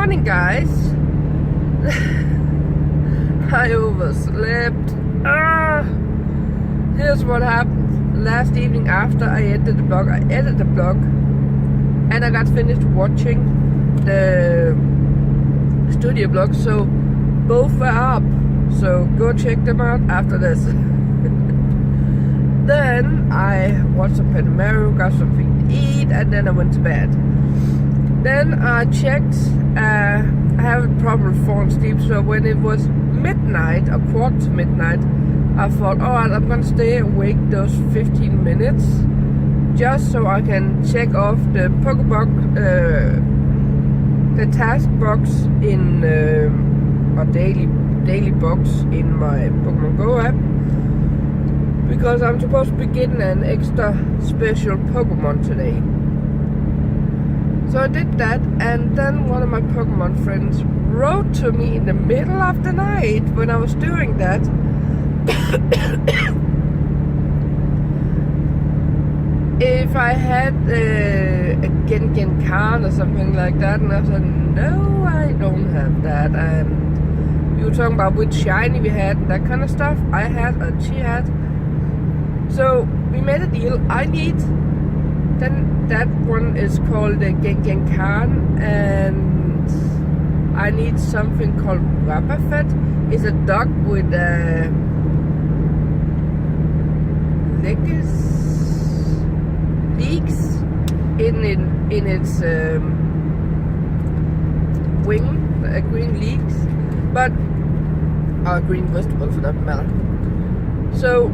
morning, guys. I overslept. Here's what happened last evening after I edited the blog. I edited the blog and I got finished watching the studio blog, so both were up. So go check them out after this. Then I watched some Panamero, got something to eat, and then I went to bed. Then I checked, I have a problem with falling asleep, so when it was midnight, a quarter to midnight, I thought, alright, I'm gonna stay awake those 15 minutes, just so I can check off the Pokebox, the task box in, or daily box in my Pokemon Go app, because I'm supposed to be getting an extra special Pokemon today. So I did that, and then one of my Pokemon friends wrote to me in the middle of the night when I was doing that. If I had a Gengar or something like that, and I said, no, I don't have that. And we were talking about which shiny we had, and that kind of stuff. I had, and she had. So we made a deal. I need, then that one is called the Gengar, and I need something called Wobbuffet. It's a dog with leaks in its wing, green leaks, but green vegetable for that matter. So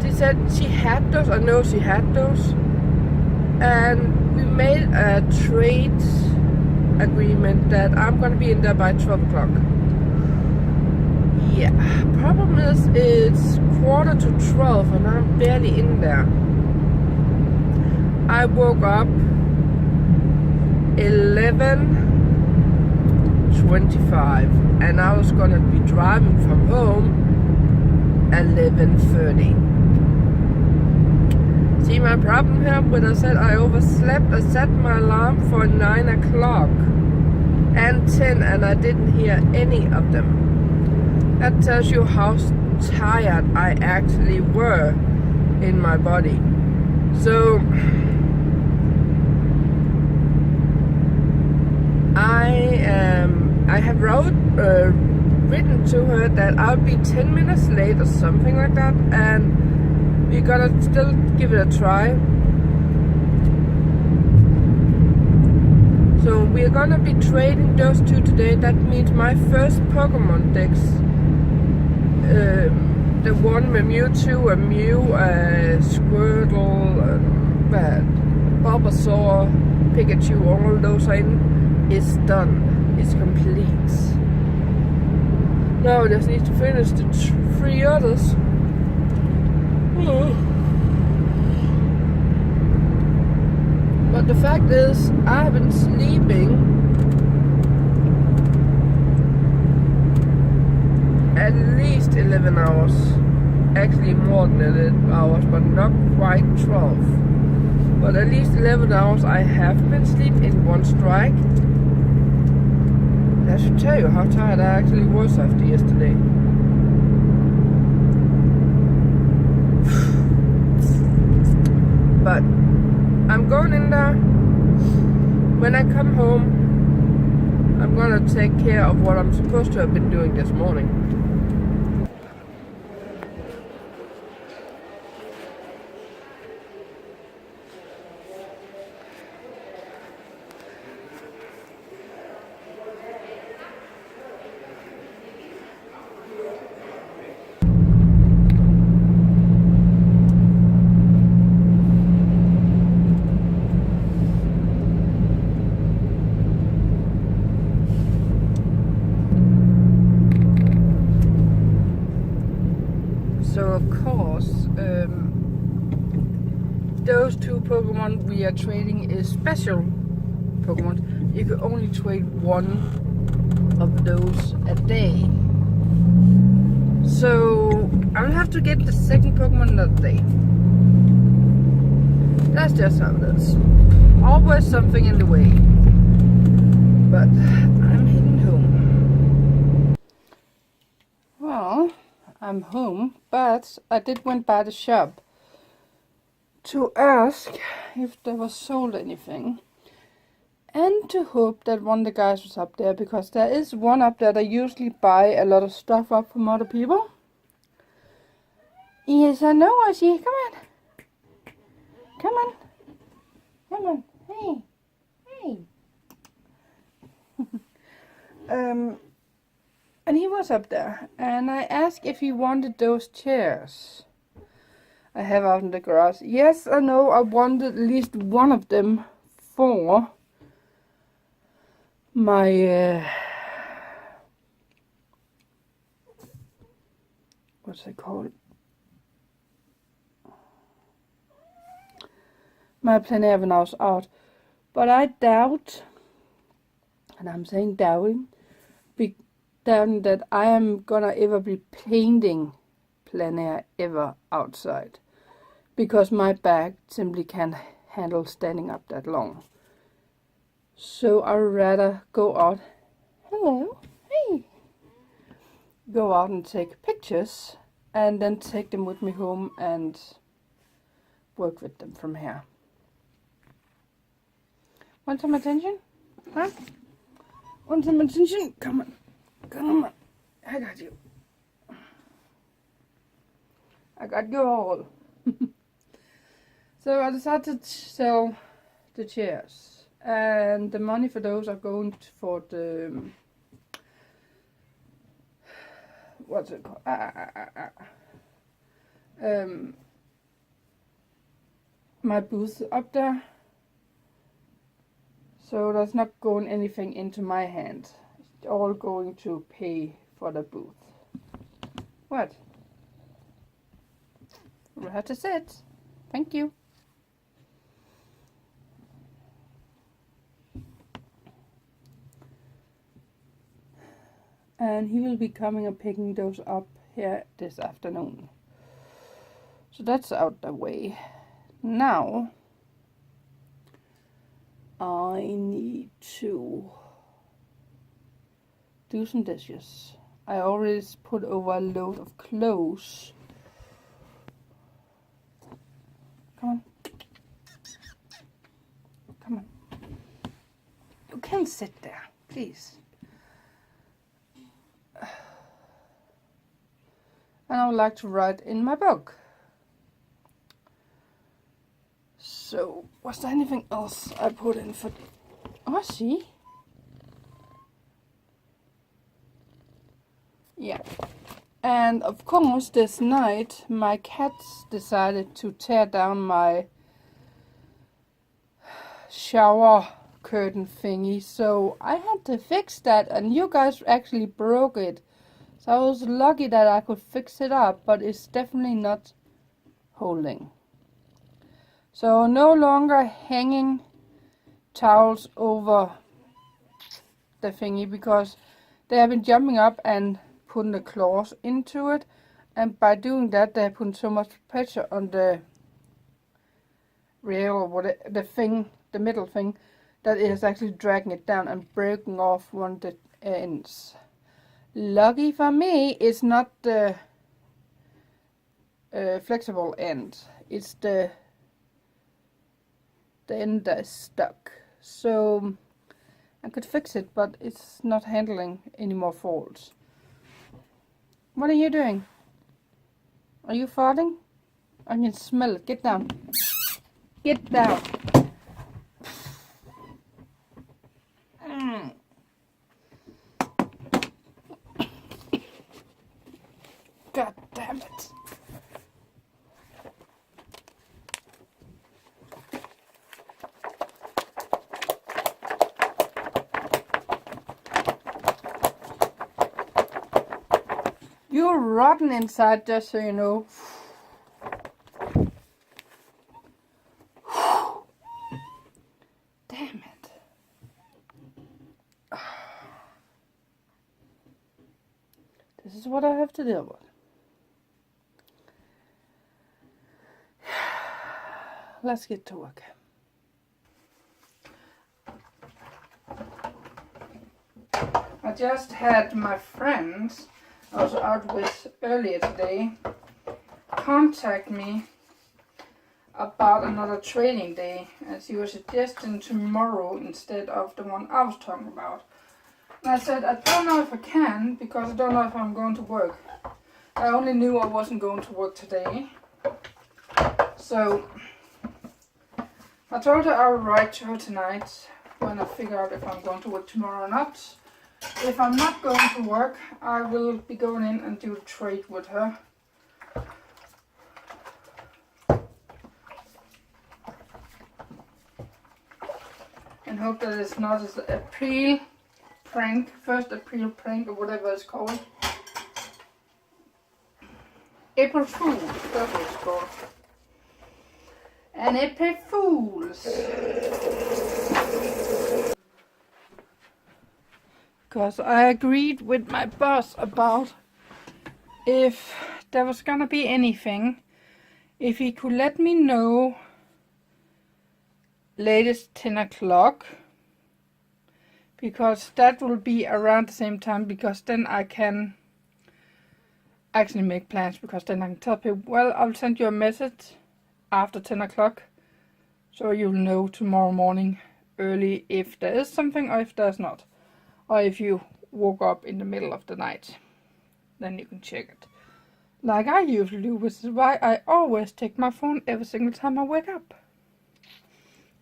she said she had those. I know she had those, and we made a trade agreement that I'm gonna be in there by 12 o'clock. Yeah, problem is it's quarter to 12 and I'm barely in there. I woke up 11:25 and I was gonna be driving from home 11:30. See my problem here? When I said I overslept, I set my alarm for 9 o'clock and 10, and I didn't hear any of them. That tells you how tired I actually were in my body. So I have written to her that I'll be 10 minutes late or something like that, and we're gonna still give it a try. So we're gonna be trading those two today. That means my first Pokemon decks, the one with Mewtwo, a Mew, a Squirtle, Bulbasaur, Pikachu, all those are in, is done. It's complete. Now I just need to finish the 3 others. But the fact is, I have been sleeping at least 11 hours. Actually more than 11 hours, but not quite 12. But at least 11 hours I have been sleeping in one strike. That should tell you how tired I actually was after yesterday. But I'm going in there. When I come home, I'm gonna take care of what I'm supposed to have been doing this morning. So of course, those two Pokemon we are trading is special Pokemon. You can only trade one of those a day. So I'll have to get the second Pokemon that day. That's just how it is. Always something in the way. but I'm heading home. Well, I'm home, but I did went by the shop to ask if there was sold anything. And to hope that one of the guys was up there, because there is one up there that usually buy a lot of stuff up from other people. Yes, I know, I see. Come on. Come on. Come on. Hey. Hey. And he was up there, and I asked if he wanted those chairs I have out in the garage. Yes, I know, I wanted at least one of them for my what's it called? My plein air when I was out. But I doubt, and I'm saying doubting that I am gonna ever be painting plein air ever outside, because my back simply can't handle standing up that long. So I'd rather go out. Hello, hey. Go out and take pictures, and then take them with me home and work with them from here. Want some attention? Huh? Want some attention? Come on. Come on. I got you. I got you all. So I decided to sell the chairs. And the money for those are going for the... What's it called? My booth up there. So that's not going anything into my hand. It's all going to pay for the booth. What? We have to sit. Thank you. And he will be coming and picking those up here this afternoon. So that's out the way. Now I need to do some dishes. I already put over a load of clothes. Come on. Come on. You can sit there, please. And I would like to write in my book. So, was there anything else I put in for... Oh, I see. Yeah. And of course, this night, my cats decided to tear down my shower curtain thingy. So I had to fix that, and you guys actually broke it. So I was lucky that I could fix it up, but it's definitely not holding. So no longer hanging towels over the thingy, because they have been jumping up and putting the claws into it, and by doing that they have put so much pressure on the rail or whatever, the middle thing, that it is actually dragging it down and breaking off one of the ends. Lucky for me, it's not the flexible end, it's the end that is stuck. So I could fix it, but it's not handling any more faults. What are you doing? Are you farting? I can smell it. Get down. Get down. God damn it. You're rotten inside, just so you know. Damn it. This is what I have to deal with. Let's get to work. I just had my friends I was out with earlier today contact me about another training day, and she was suggesting tomorrow instead of the one I was talking about. And I said, I don't know if I can, because I don't know if I'm going to work. I only knew I wasn't going to work today. So I told her I would write to her tonight when I figure out if I'm going to work tomorrow or not. If I'm not going to work, I will be going in and do a trade with her. And hope that it's not an April prank, first April prank or whatever it's called. April Fool, that's what it's called. And April Fools. Because I agreed with my boss about if there was gonna be anything, if he could let me know latest 10 o'clock, because that will be around the same time, because then I can actually make plans, because then I can tell people, well, I'll send you a message after 10 o'clock, so you'll know tomorrow morning early if there is something or if there's not. Or if you woke up in the middle of the night, then you can check it. Like I usually do, which is why I always take my phone every single time I wake up.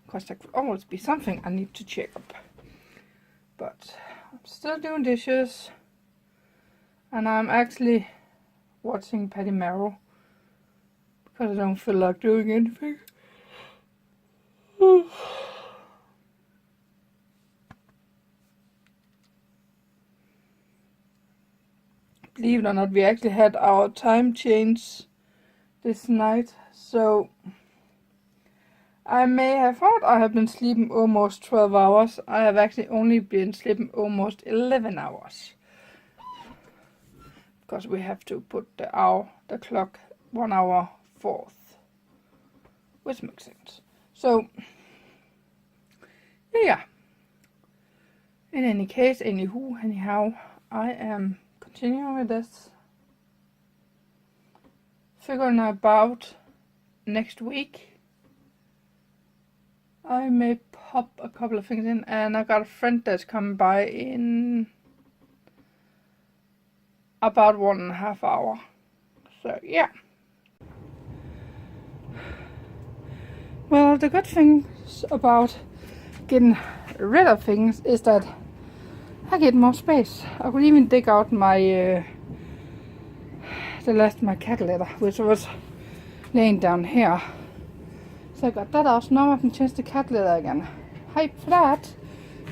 Because there could always be something I need to check up. But I'm still doing dishes. And I'm actually watching Patty Merrill. Because I don't feel like doing anything. Believe it or not, we actually had our time change this night, so I may have thought I have been sleeping almost 12 hours. I have actually only been sleeping almost 11 hours. Because we have to put the clock 1 hour forth. Which makes sense. So, yeah. In any case, anyhow, I am continuing with this, figuring about next week. I may pop a couple of things in, and I got a friend that's coming by in about 1.5 hours. So yeah. Well, the good thing about getting rid of things is that I get more space. I could even dig out my the last of my cat litter, which was laying down here. So I got that out. Now I can change the cat litter again. Hype for that,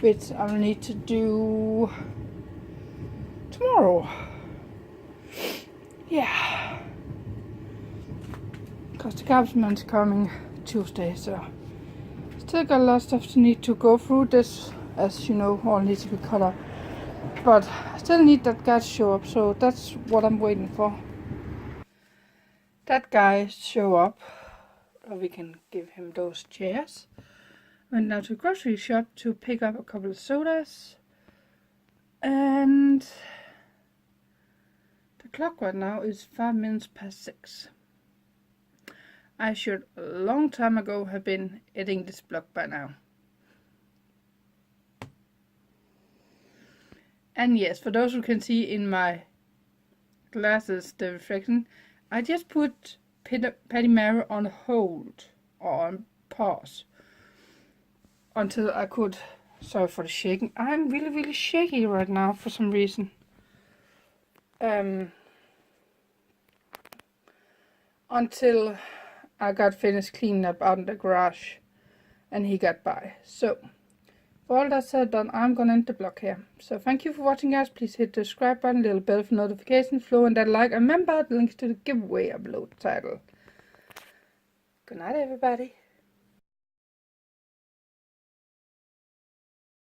which I will need to do tomorrow. Yeah, because the garbage coming Tuesday, so still got a lot of stuff to need to go through. This, as you know, all needs to be cut up. But I still need that guy to show up, so that's what I'm waiting for. That guy show up, or we can give him those chairs. Went down to the grocery shop to pick up a couple of sodas. And the clock right now is 5 minutes past 6. I should a long time ago have been editing this vlog by now. And yes, for those who can see in my glasses the reflection, I just put Patty Mary on hold or on pause until I could. Sorry for the shaking. I'm really shaky right now for some reason. Until I got finished cleaning up out in the garage and he got by. So for all that said done, I'm gonna end the vlog here. So thank you for watching, guys. Please hit the subscribe button, little bell for notifications, flow and that like. And remember the links to the giveaway are below the title. Good night, everybody.